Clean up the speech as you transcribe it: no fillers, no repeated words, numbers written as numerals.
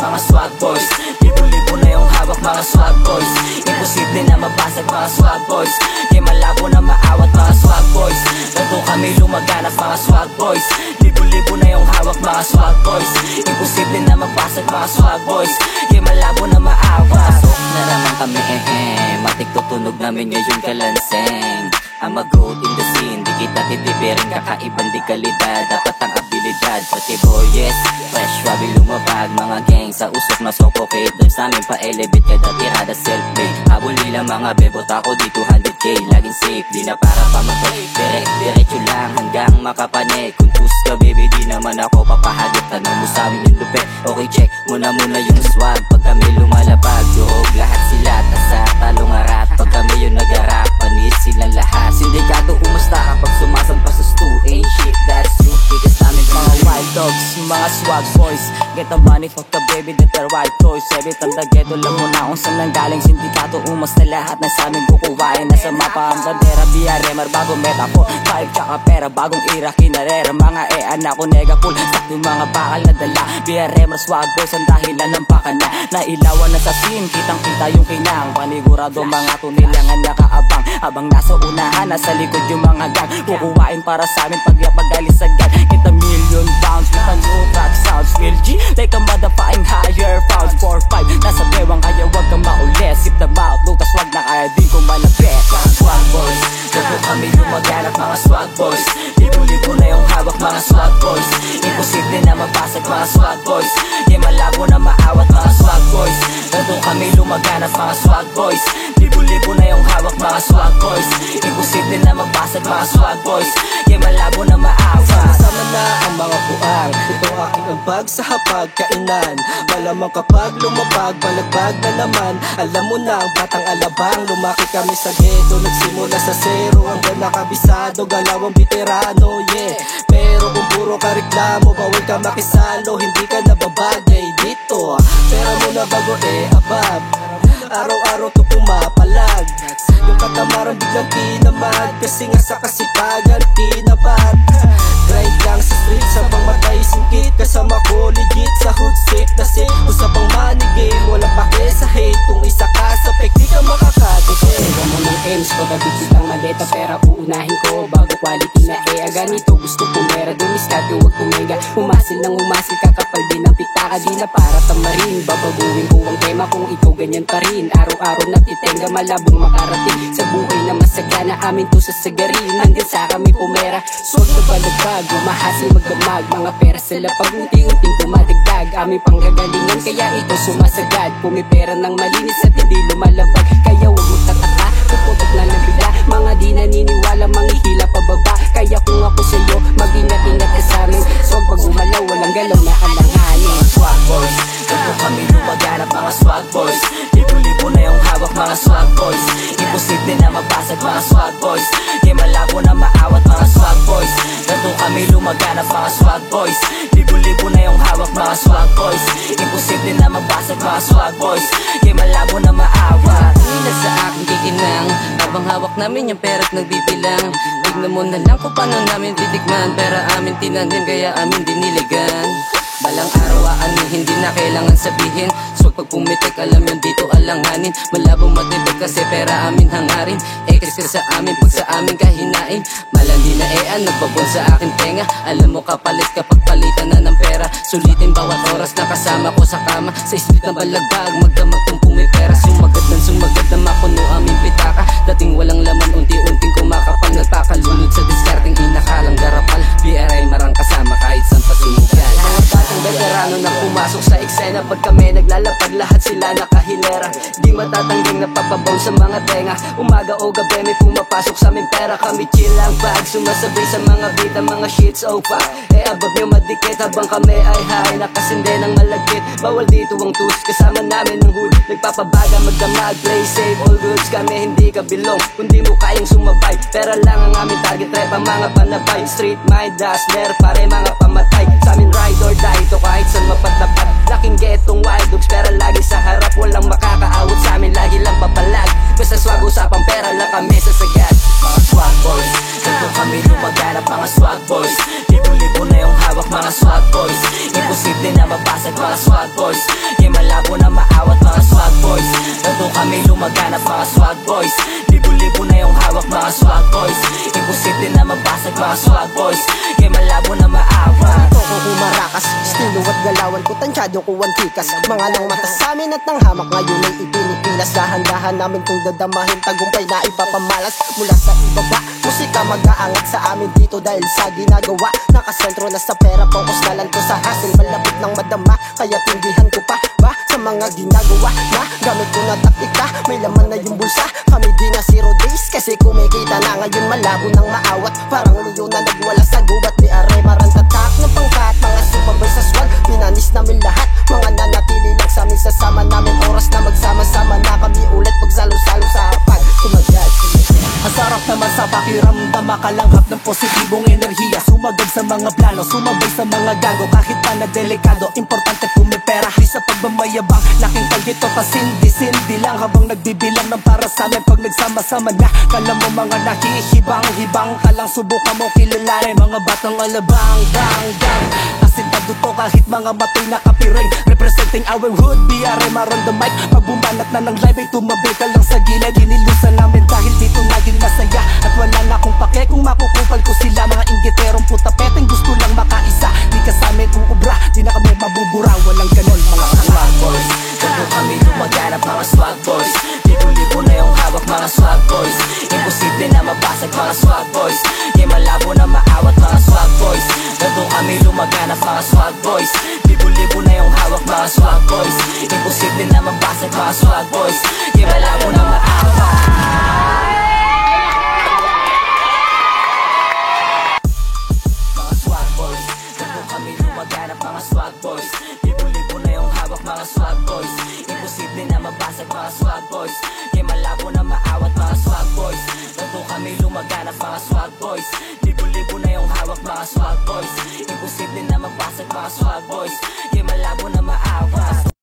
mga swag boys. Libo-libo na yung hawak mga swag boys. Imposible na mabasag mga swag boys. Di malabo na maawat mga swag boys. Ganto kami lumaganap mga swag boys. Libo-libo na yung hawak mga swag boys. Imposible na mabasag mga swag boys. Di malabo na maawat. Pasok na naman kami matik tutunog namin ngayon kalanseng. I'm a goat in the scene, di kita titipirin, kakaibang di kalidad. Dapat ang abilidad, pati boyes fresh, wabi lumabag, mga gang sa usok na suffocate. Doon sa amin pa-elevate, kada tirada self-made. Habol nila mga bebot, ako di 200k. Laging safe, di na para pamagay. Diretso lang hanggang makapanik. Kung push ka baby, di naman ako papahagit. Tanong mo sa amin yung lupet, okay check muna yung swag. Pag kami lumalapag, duhog lahat sila, tasa talong harap. Pag kami yung nag-harap, panis silang lahat. Sindikato umusta kapag sumasampa sa stu. Ain't shit, that's true. Because namin mga wild dogs, mga swag boys. Get the money, fuck the baby, that they're white toys. Every time the ghetto, lang mo na kung saan nanggaling. Sindikato umas na lahat na sa amin kukuwain. Nasa mapa ang bandera, BRMR, bago metaphor. 5 tsaka pera, bagong era, kinarera. Mga anak ko nega full, stack yung mga bakal na dala. BRMR, swag boys, ang dahilan ng pakana. Nailawan na sa scene, kitang kita yung kinang. Panigurado mga tunilangan nakaabang. Habang nasa unahan, nasa likod yung mga gang. Kukuwain para sa amin pag alis agad. Kita million pounds with a new track sounds. Real G, like a motherfucking higher pounds. 4-5, nasa bewang kaya wag kang maulit. Sip the mouth, lutas wag na kaya di ko malapit. Mga swag boys, ganto kami lumaganap mga swag boys. Libo-libo na yung hawak mga swag boys. Imposible na mabasag mga swag boys. Di malabo na maawat mga swag boys. Ganto kami lumaganap mga swag boys. Libo-libo na yung hawak mga swag boys. Imposible na mabasag mga swag boys. Di malabo na maawat. Sama na ang mga buang, ito aking ambag sa hapagkainan. Malamang kapag lumabag, balagbag na naman. Alam mo na ang batang alabang. Lumaki kami sa ghetto, nagsimula sa zero hanggang nakabisado, galawang veterano, yeah. Pero kung puro ka reklamo, bawal ka makisalo. Hindi ka nababagay dito, pera mo na bago abab. Araw-araw to pumapalag. Yung katamaran biglang tinamad, kasi nga sa kasipagan tinapat. Grind lang sa street, sabang matay singkit. Kasama ko legit sa hood safe na safe. Usapang money game, walang pake sa hate. Kung isa ka sa fake, di ka makakadikit. Huwag mo ng M's ko, tabit kitang maleta. Pera uunahin ko, bago quality na ganito gusto pumera, dumiskat yung wag pumega. Umasil ng umasil, kakapal din ang pitaka. Di na para tamarin, babaguhin ko ang tema. Kung ikaw ganyan pa rin, araw-araw natitenga. Malabong makarating sa buhay na masagana. Amin to sa sagarin, hanggang sa kami pumera. Swag na balagbag, umahasil magdamag. Mga pera sila pag unti-unting dumadagdag. Aming panggagalingan, kaya ito sumasagad. Pumipera ng malinis at hindi lumalabag. Kaya huwag mo tataka, puputok na ng bigla. Mga di naniniwala, manghihila pababa. Kaya kung ako sa'yo, mag-ingat-ingat ka sa'min. Swag pag umalaw, walang galaw na alanganin. Swag boys, ganto kami lumaganap mga swag boys. Libo-libo na yung hawak mga swag boys. Imposible na mabasag mga swag boys. Di malabo na maawat mga swag boys. Ganto kami lumaganap mga swag boys. Libo-libo na yung hawak mga swag boys. Imposible na mabasag mga swag boys. Di malabo na maawat. Nila sa aking kikinang, habang hawak namin yung pera't nagbibilang. Tignan mo na lang kung paano namin titikman. Pera amin tinanim, kaya amin diniligan. Balang araw aanin, hindi na kailangan sabihin. So pag pumitik, alam yun dito alanganin. Malabong matibag kasi pera amin hangarin. Ekis ka sa amin, pag sa amin kahinain. Malandi na nagbabon sa akin tenga. Alam mo kapalit kapag palitan na ng pera. Sulitin bawat oras na kasama ko sa kama. Sa street na balagbag, magdamag kung pumipera. Sumagad na mapuno aming pitaka. Dating walang laman, unti-unting kumakapal. Nagpakalunod sa diskarting inakalang garapal. BRI marang kasama kahit saan pasumugan. Mga batang veterano na pumasok sa eksena. Pag kami naglalapag, lahat sila nakahilera. Di matatanggang napapabaw sa mga tenga. Umaga o gabi may pumapasok sa aming pera. Kami chill lang bag, sumasabay sa mga beat. Ang mga shits oh fuck, abag nyo madikit. Habang kami ay high, nakasinde ng malagkit. Bawal dito ang tools, kasama namin ng hood. Nagpapabaga, magdamag, play safe, all goods. Kami hindi kabilong, kundi mo kayang sumabay. Pera lang ang aming target, rep ang mga panabay. Street mind, dazzler, pare mga pamatay. Sa amin ride or die, ito kahit saan mapatapat. Laking getong wild dogs, pera lagi sa harap. Walang makakaawat sa amin, lagi lang papalag. Basta swag, usapang pera lang kami sasagad. Mga swag boys, ganto kami lumaganap mga swag boys. Libo-libo na yung hawak mga swag boys. Imposible na mabasag mga swag boys. Di malabo na maawat mga swag boys. Nandun kami lumaganap mga swag boys. Libo-libo na yung hawak mga swag boys. Imposible na mabasag mga swag boys. Di malabo na maawat. Ito ko humarakas, estilo at galawan ko, tansyado ko antikas. Mga nang mata sa amin at nang hamak ngayon ay ipinipilas. Dahan-dahan namin kung dadamahin, tagumpay na ipapamalas. Mula sa ibaba, musika mag-aangat sa amin dito dahil sa ginagawa. Nakasentro na sa pera, focus na lang to sa hustle. Malapit ng madama, kaya tindihan ko pa ba sa mga ginagawa na gamit ko na taktika. May laman na yung bulsa, kami di na 0 days kasi kumikita na ngayon malabo ng maawat. Parang Leo na nagwala sa gubat, di are marantatak ng pangkat. Mga sumabay sa swag, pinanis namin lahat. Mga nanatili lang sa amin, sasama namin oras na magsama-sama na kami ulit pagsalo-salo sa hapag. Tumagal. Ang sarap naman sa pakiramdam, makalanghap ng positibong enerhiya. Sumagad sa mga plano, sumabay sa mga gago. Kahit pa na delikado, importante pumipera. Di sa pagmamayabang, laking pagito pasindi-sindi lang. Habang nagbibilang ng para sa amin pag nagsama-sama na. Kala mo mga nakihibang-hibang ka lang, subukan mo kilalanin. Mga batang alabang, bang, bang. Asintado to kahit mga matoy na kapiring. Representing our hood, BRM on the mic. Pag bumanat na ng live ay tumabi ka lang sa gilid. Inilusan namin dahil dito naging masaya. At wala na akong pake kung makukupal ko sila. Mga inggiterong putapeteng gusto lang makaisa. Di ka sa amin uubra, di na kami mabubura. Walang ganon mga Swag boys, nandun kami lumaganap mga swag boys. Libo-libo na yung hawak mga swag boys. Imposible na mabasag mga swag boys. Di malabo na maawat mga swag boys. Nandun kami lumaganap mga swag boys. Libo-libo na yung hawak mga swag boys. Imposible na mabasag mga swag boys. Di malabo na maawat